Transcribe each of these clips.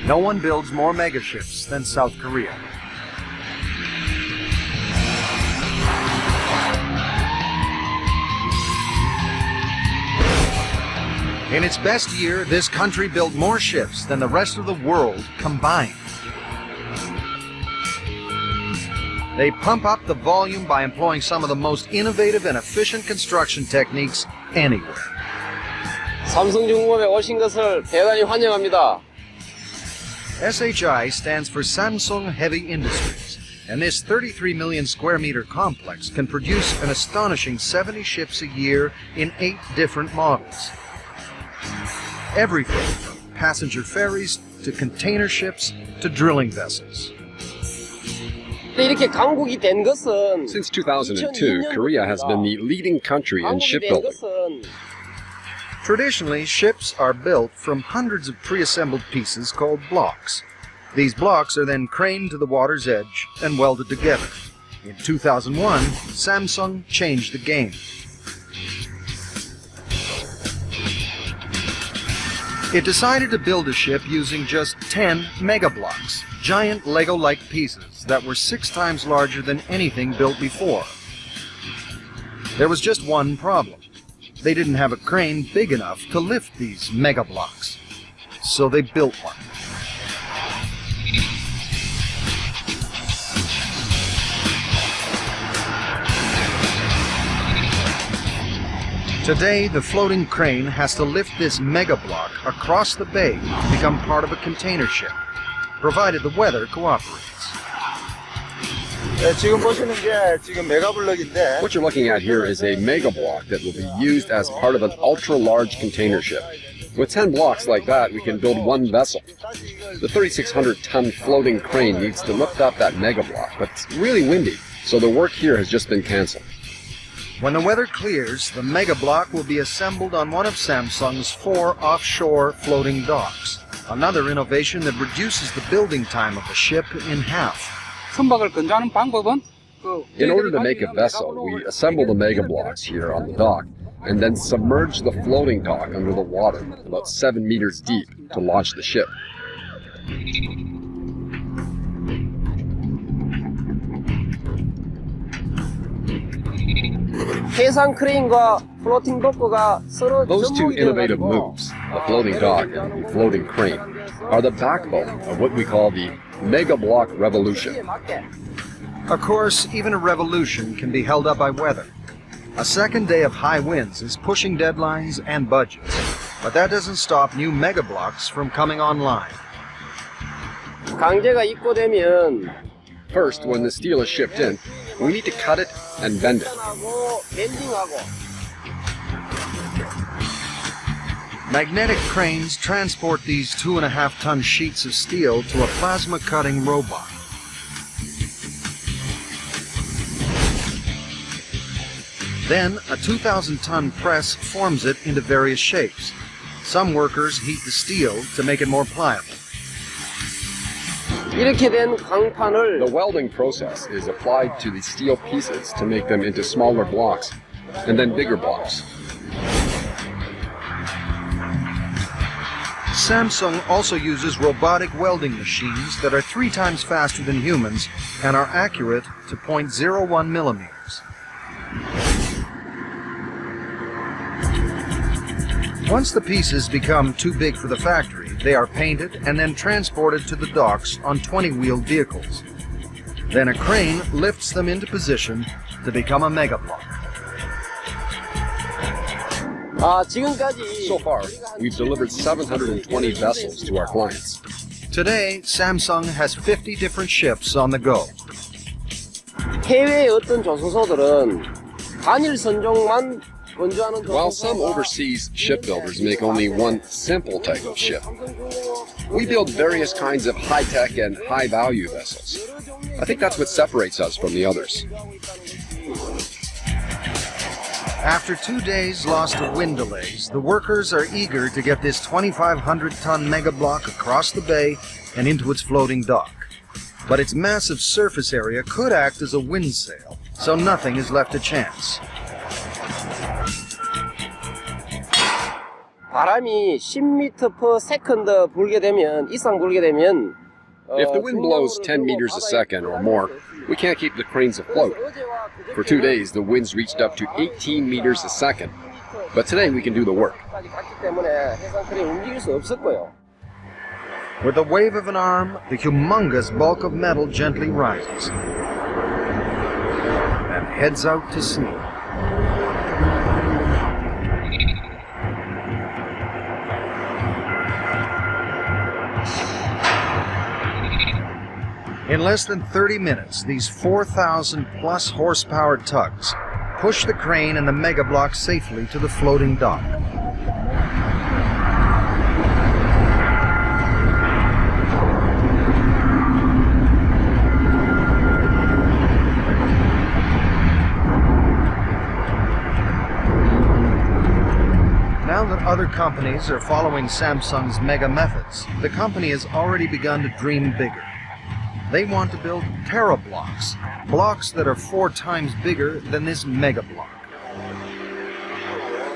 No one builds more megaships than South Korea. In its best year, this country built more ships than the rest of the world combined. They pump up the volume by employing some of the most innovative and efficient construction techniques anywhere. 삼성중공업에 오신 것을 대단히 환영합니다. SHI stands for Samsung Heavy Industries, and this 33 million square meter complex can produce an astonishing 70 ships a year in 8 different models. Everything from passenger ferries to container ships to drilling vessels. 이렇게 강국이 된 것은 Since 2002, Korea has been the leading country in shipbuilding. Traditionally, ships are built from hundreds of pre-assembled pieces called blocks. These blocks are then craned to the water's edge and welded together. In 2001, Samsung changed the game. It decided to build a ship using just 10 mega blocks, giant Lego-like pieces that were 6 times larger than anything built before. There was just one problem. They didn't have a crane big enough to lift these mega blocks, so they built one. Today, the floating crane has to lift this mega block across the bay to become part of a container ship, provided the weather cooperates. What you're looking at here is a mega block that will be used as part of an ultra-large container ship. With 10 blocks like that, we can build one vessel. The 3,600-ton floating crane needs to lift up that mega block, but it's really windy, so the work here has just been canceled. When the weather clears, the mega block will be assembled on one of Samsung's 4 offshore floating docks, another innovation that reduces the building time of a ship in half. In order to make a vessel, we assemble the mega blocks here on the dock and then submerge the floating dock under the water about 7 meters deep to launch the ship. Those two innovative moves, the floating dock and the floating crane, are the backbone of what we call the mega block revolution. Of course, even a revolution can be held up by weather. A second day of high winds is pushing deadlines and budgets, but that doesn't stop new mega blocks from coming online. First, when the steel is shipped in, we need to cut it and bend it. Magnetic cranes transport these 2.5-ton sheets of steel to a plasma-cutting robot. Then, a 2,000-ton press forms it into various shapes. Some workers heat the steel to make it more pliable. The welding process is applied to the steel pieces to make them into smaller blocks, and then bigger blocks. Samsung also uses robotic welding machines that are 3 times faster than humans and are accurate to 0.01 millimeters. Once the pieces become too big for the factory, they are painted and then transported to the docks on 20-wheeled vehicles. Then a crane lifts them into position to become a mega block. So far, we've delivered 720 vessels to our clients. Today, Samsung has 50 different ships on the go. While some overseas shipbuilders make only one simple type of ship, we build various kinds of high-tech and high-value vessels. I think that's what separates us from the others. After 2 days lost to wind delays, the workers are eager to get this 2,500-ton mega block across the bay and into its floating dock. But its massive surface area could act as a wind sail, so nothing is left to chance. 바람이 10m/s 불게 되면 이상 불게 되면 If the wind blows 10 meters a second or more, we can't keep the cranes afloat. For 2 days, the winds reached up to 18 meters a second. But today, we can do the work. With a wave of an arm, the humongous bulk of metal gently rises and heads out to sea. In less than 30 minutes, these 4,000-plus horsepower tugs push the crane and the mega block safely to the floating dock. Now that other companies are following Samsung's mega methods, the company has already begun to dream bigger. They want to build terablocks, blocks that are 4 times bigger than this mega block.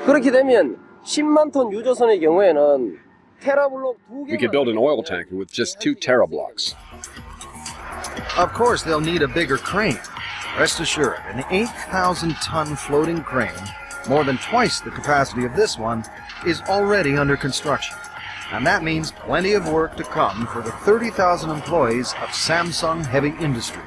그렇게 되면 10만 톤 유조선의 경우에는 테라블록 2개. We could build an oil tanker with just 2 terablocks. Of course, they'll need a bigger crane. Rest assured, an 8,000-ton floating crane, more than twice the capacity of this one, is already under construction. And that means plenty of work to come for the 30,000 employees of Samsung Heavy Industries.